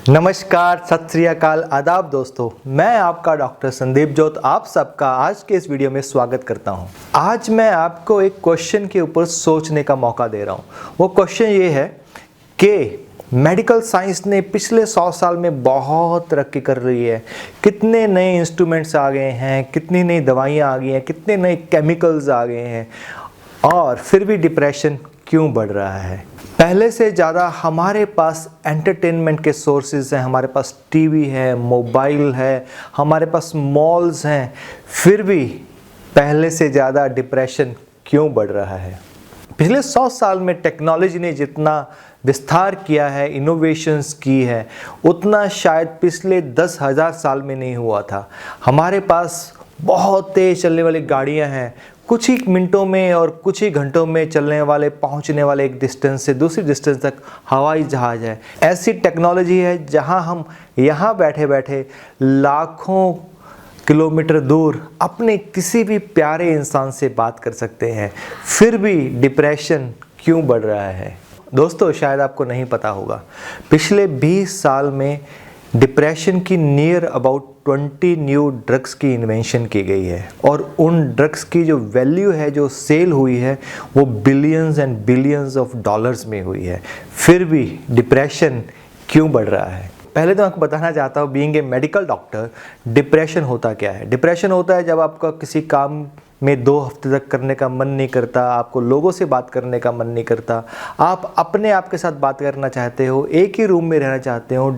नमस्कार, सत श्री अकाल, आदाब दोस्तों। मैं आपका डॉक्टर संदीप जोत आप सबका आज के इस वीडियो में स्वागत करता हूं। आज मैं आपको एक क्वेश्चन के ऊपर सोचने का मौका दे रहा हूं। वो क्वेश्चन ये है कि मेडिकल साइंस ने पिछले 100 साल में बहुत तरक्की कर रही है। कितने नए इंस्ट्रूमेंट्स आ गए हैं, कितनी नई दवाइयाँ आ गई हैं, कितने नए केमिकल्स आ गए हैं, और फिर भी डिप्रेशन क्यों बढ़ रहा है। पहले से ज़्यादा हमारे पास एंटरटेनमेंट के सोर्सेज हैं, हमारे पास टीवी है, मोबाइल है, हमारे पास मॉल्स हैं, फिर भी पहले से ज़्यादा डिप्रेशन क्यों बढ़ रहा है। पिछले 100 साल में टेक्नोलॉजी ने जितना विस्तार किया है, इनोवेशंस की है, उतना शायद पिछले 10,000 साल में नहीं हुआ था। हमारे पास बहुत तेज़ चलने वाली गाड़ियां हैं, कुछ ही मिनटों में और कुछ ही घंटों में चलने वाले, पहुंचने वाले एक डिस्टेंस से दूसरी डिस्टेंस तक हवाई जहाज़ है। ऐसी टेक्नोलॉजी है जहां हम यहाँ बैठे बैठे लाखों किलोमीटर दूर अपने किसी भी प्यारे इंसान से बात कर सकते हैं। फिर भी डिप्रेशन क्यों बढ़ रहा है। दोस्तों, शायद आपको नहीं पता होगा, पिछले 20 साल में डिप्रेशन की नियर अबाउट 20 न्यू ड्रग्स की इन्वेंशन की गई है, और उन ड्रग्स की जो वैल्यू है, जो सेल हुई है, वो billions and billions of dollars में हुई है। फिर भी डिप्रेशन क्यों बढ़ रहा है। पहले तो आपको बताना चाहता हूँ, being a medical doctor, depression होता क्या है। डिप्रेशन होता है जब आपका किसी काम में 2 हफ्ते तक करने का मन नहीं करता, आपको लोगों से बात करने का मन नहीं करता, आप अपने आप के साथ बात करना चाहते हो, एक ही रूम में रहना चाहते हो,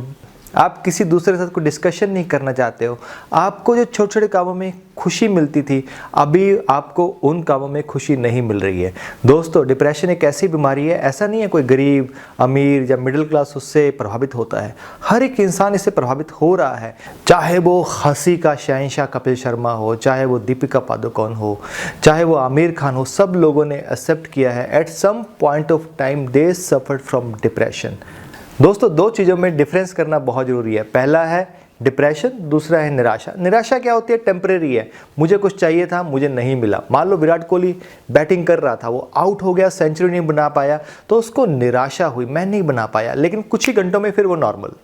आप किसी दूसरे के साथ कोई डिस्कशन नहीं करना चाहते हो। आपको जो छोटे छोटे कामों में खुशी मिलती थी, अभी आपको उन कामों में खुशी नहीं मिल रही है। दोस्तों, डिप्रेशन एक ऐसी बीमारी है, ऐसा नहीं है कोई गरीब, अमीर या मिडिल क्लास उससे प्रभावित होता है। हर एक इंसान इससे प्रभावित हो रहा है, चाहे वो हंसी का शहंशाह कपिल शर्मा हो, चाहे वो दीपिका पादुकोण हो, चाहे वो आमिर खान हो। सब लोगों ने एक्सेप्ट किया है at some point of time they suffered from depression. दोस्तों, 2 चीज़ों में डिफरेंस करना बहुत ज़रूरी है। पहला है डिप्रेशन, दूसरा है निराशा। निराशा क्या होती है? टेम्परेरी है। मुझे कुछ चाहिए था, मुझे नहीं मिला। मान लो विराट कोहली बैटिंग कर रहा था, वो आउट हो गया, सेंचुरी नहीं बना पाया, तो उसको निराशा हुई, मैं नहीं बना पाया, लेकिन कुछ ही घंटों में फिर वो नॉर्मल।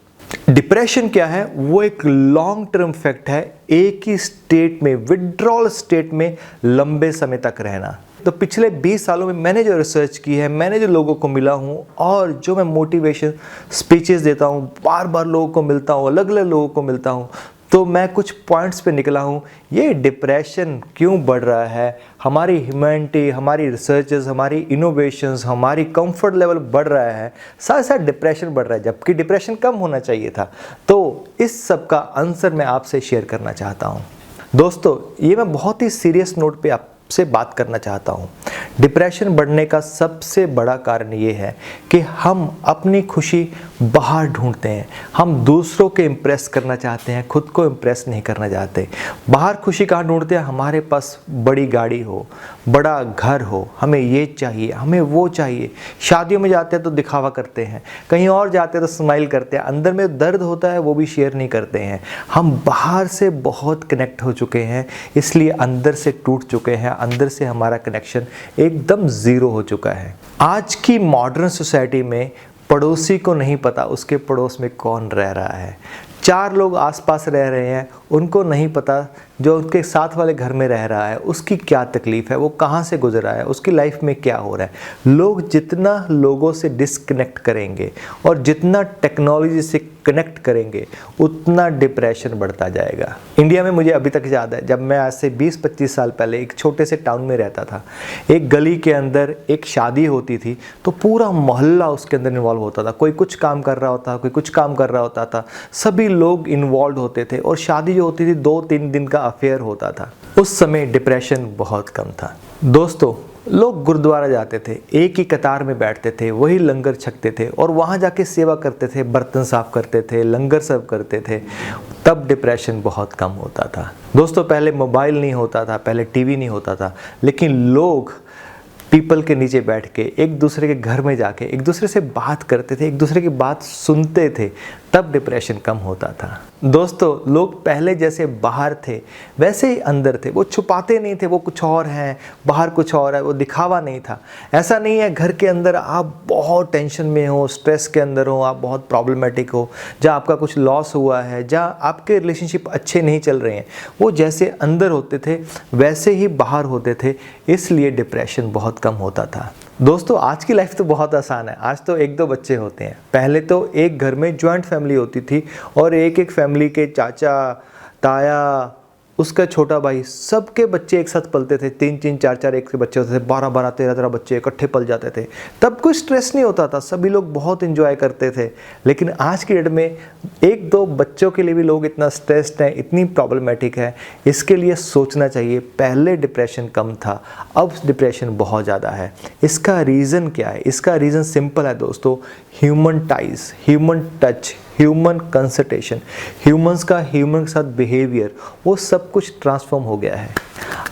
डिप्रेशन क्या है? वो एक लॉन्ग टर्म इफेक्ट है, एक ही स्टेट में, विड्रॉल स्टेट में लंबे समय तक रहना। तो पिछले 20 सालों में मैंने जो रिसर्च की है, मैंने जो लोगों को मिला हूँ, और जो मैं मोटिवेशन स्पीचेस देता हूँ, बार बार लोगों को मिलता हूँ, अलग अलग लोगों को मिलता हूँ, तो मैं कुछ पॉइंट्स पे निकला हूँ। ये डिप्रेशन क्यों बढ़ रहा है, हमारी ह्यूमैनिटी, हमारी रिसर्चेस, हमारी इनोवेशंस, हमारी कंफर्ट लेवल बढ़ रहा है, साथ साथ डिप्रेशन बढ़ रहा है, जबकि डिप्रेशन कम होना चाहिए था। तो इस सब का आंसर मैं आपसे शेयर करना चाहता हूँ। दोस्तों, ये मैं बहुत ही सीरियस नोट पे आपसे बात करना चाहता हूँ। डिप्रेशन बढ़ने का सबसे बड़ा कारण ये है कि हम अपनी खुशी बाहर ढूंढते हैं। हम दूसरों के इम्प्रेस करना चाहते हैं, खुद को इम्प्रेस नहीं करना चाहते। बाहर खुशी कहाँ ढूंढते हैं? हमारे पास बड़ी गाड़ी हो, बड़ा घर हो, हमें ये चाहिए, हमें वो चाहिए। शादियों में जाते हैं तो दिखावा करते हैं, कहीं और जाते हैं तो स्माइल करते हैं, अंदर में दर्द होता है वो भी शेयर नहीं करते हैं। हम बाहर से बहुत कनेक्ट हो चुके हैं, इसलिए अंदर से टूट चुके हैं, अंदर से हमारा कनेक्शन एकदम ज़ीरो हो चुका है। आज की मॉडर्न सोसाइटी में पड़ोसी को नहीं पता उसके पड़ोस में कौन रह रहा है। 4 लोग आसपास रह रहे हैं, उनको नहीं पता जो उसके साथ वाले घर में रह रहा है उसकी क्या तकलीफ़ है, वो कहाँ से गुजर रहा है, उसकी लाइफ में क्या हो रहा है। लोग जितना लोगों से डिस्कनेक्ट करेंगे और जितना टेक्नोलॉजी से कनेक्ट करेंगे, उतना डिप्रेशन बढ़ता जाएगा। इंडिया में मुझे अभी तक याद है, जब मैं आज से 20-25 साल पहले एक छोटे से टाउन में रहता था, एक गली के अंदर एक शादी होती थी तो पूरा मोहल्ला उसके अंदर इन्वॉल्व होता था। कोई कुछ काम कर रहा होता, कोई कुछ काम कर रहा होता था, सभी लोग इन्वॉल्व होते थे, और शादी जो होती थी 2-3 दिन का अफेयर होता था। उस समय डिप्रेशन बहुत कम था। दोस्तों, लोग गुरुद्वारा जाते थे, एक ही कतार में बैठते थे, वही लंगर छकते थे, और वहाँ जाके सेवा करते थे, बर्तन साफ करते थे, लंगर सर्व करते थे। तब डिप्रेशन बहुत कम होता था। दोस्तों, पहले मोबाइल नहीं होता था, पहले टीवी नहीं होता था, लेकिन लोग पीपल के नीचे बैठ के एक दूसरे के घर में जाके एक दूसरे से बात करते थे, एक दूसरे की बात सुनते थे। तब डिप्रेशन कम होता था। दोस्तों, लोग पहले जैसे बाहर थे वैसे ही अंदर थे। वो छुपाते नहीं थे, वो कुछ और हैं, बाहर कुछ और है, वो दिखावा नहीं था। ऐसा नहीं है घर के अंदर आप बहुत टेंशन में हो, स्ट्रेस के अंदर हो, आप बहुत प्रॉब्लमेटिक हो, जहाँ आपका कुछ लॉस हुआ है, जहाँ आपके रिलेशनशिप अच्छे नहीं चल रहे हैं। वो जैसे अंदर होते थे वैसे ही बाहर होते थे, इसलिए डिप्रेशन बहुत कम होता था। दोस्तों, आज की लाइफ तो बहुत आसान है। आज तो एक दो बच्चे होते हैं। पहले तो एक घर में जॉइंट फैमिली होती थी और एक एक फैमिली के चाचा, ताया, उसका छोटा भाई, सबके बच्चे एक साथ पलते थे। 3-3, 4-4 एक के बच्चे होते थे, 12-12, 13-13 बच्चे इकट्ठे पल जाते थे। तब कोई स्ट्रेस नहीं होता था, सभी लोग बहुत एंजॉय करते थे। लेकिन आज की डेट में एक दो बच्चों के लिए भी लोग इतना स्ट्रेस्ड हैं, इतनी प्रॉब्लमेटिक है। इसके लिए सोचना चाहिए। पहले डिप्रेशन कम था, अब डिप्रेशन बहुत ज़्यादा है। इसका रीज़न क्या है? इसका रीज़न सिंपल है दोस्तों, human ties, human touch, human consultation, humans का ह्यूमन के साथ बिहेवियर, वो सब कुछ ट्रांसफॉर्म हो गया है।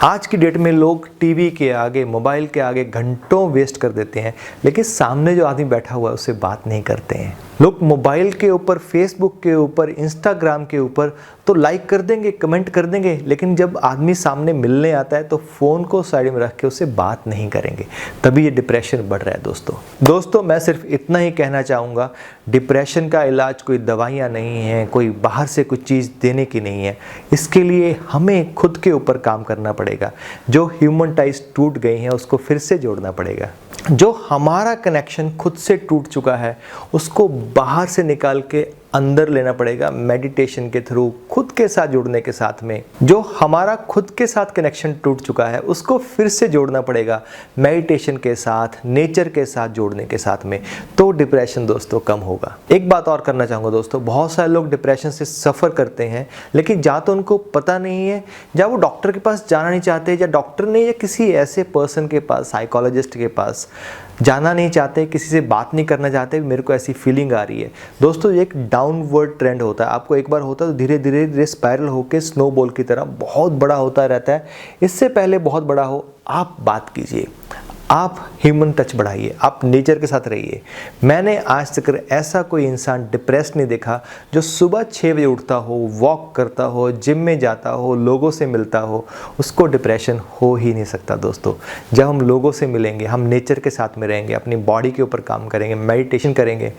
आज की डेट में लोग टीवी के आगे, मोबाइल के आगे घंटों वेस्ट कर देते हैं, लेकिन सामने जो आदमी बैठा हुआ है उससे बात नहीं करते हैं। लोग मोबाइल के ऊपर, फेसबुक के ऊपर, इंस्टाग्राम के ऊपर तो लाइक कर देंगे, कमेंट कर देंगे, लेकिन जब आदमी सामने मिलने आता है तो फ़ोन को साइड में रख के उससे बात नहीं करेंगे। तभी ये डिप्रेशन बढ़ रहा है दोस्तों, मैं सिर्फ इतना ही कहना चाहूँगा, डिप्रेशन का इलाज कोई दवाइयाँ नहीं है, कोई बाहर से कुछ चीज़ देने की नहीं है। इसके लिए हमें खुद के ऊपर काम करना पड़ेगा। जो ह्यूमन टाइज टूट गई हैं उसको फिर से जोड़ना पड़ेगा। जो हमारा कनेक्शन खुद से टूट चुका है उसको बाहर से निकाल के अंदर लेना पड़ेगा, मेडिटेशन के थ्रू, खुद के साथ जुड़ने के साथ में। जो हमारा खुद के साथ कनेक्शन टूट चुका है उसको फिर से जोड़ना पड़ेगा मेडिटेशन के साथ, नेचर के साथ जोड़ने के साथ में, तो डिप्रेशन दोस्तों कम होगा। एक बात और करना चाहूँगा दोस्तों, बहुत सारे लोग डिप्रेशन से सफ़र करते हैं, लेकिन या तो उनको पता नहीं है, या वो डॉक्टर के पास जाना नहीं चाहते, या डॉक्टर ने या किसी ऐसे पर्सन के पास, साइकोलॉजिस्ट के पास जाना नहीं चाहते, किसी से बात नहीं करना चाहते, मेरे को ऐसी फीलिंग आ रही है। दोस्तों, ये एक डाउनवर्ड ट्रेंड होता है। आपको एक बार होता है तो धीरे धीरे धीरे स्पाइरल होकर स्नोबॉल की तरह बहुत बड़ा होता रहता है। इससे पहले बहुत बड़ा हो, आप बात कीजिए, आप ह्यूमन टच बढ़ाइए, आप नेचर के साथ रहिए। मैंने आज तक ऐसा कोई इंसान डिप्रेस नहीं देखा जो सुबह 6 बजे उठता हो, वॉक करता हो, जिम में जाता हो, लोगों से मिलता हो, उसको डिप्रेशन हो ही नहीं सकता दोस्तों। जब हम लोगों से मिलेंगे, हम नेचर के साथ में रहेंगे, अपनी बॉडी के ऊपर काम करेंगे, मेडिटेशन करेंगे,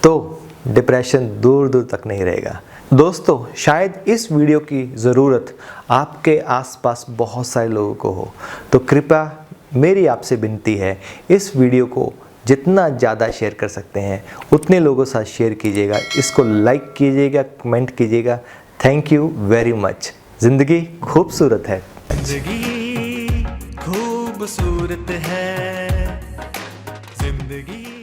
तो डिप्रेशन दूर दूर तक नहीं रहेगा। दोस्तों, शायद इस वीडियो की ज़रूरत आपके आसपास बहुत सारे लोगों को हो, तो कृपया मेरी आपसे विनती है, इस वीडियो को जितना ज़्यादा शेयर कर सकते हैं उतने लोगों के साथ शेयर कीजिएगा, इसको लाइक कीजिएगा, कमेंट कीजिएगा। Thank you very much. ज़िंदगी खूबसूरत है। जिंदगी खूबसूरत है, जिंदगी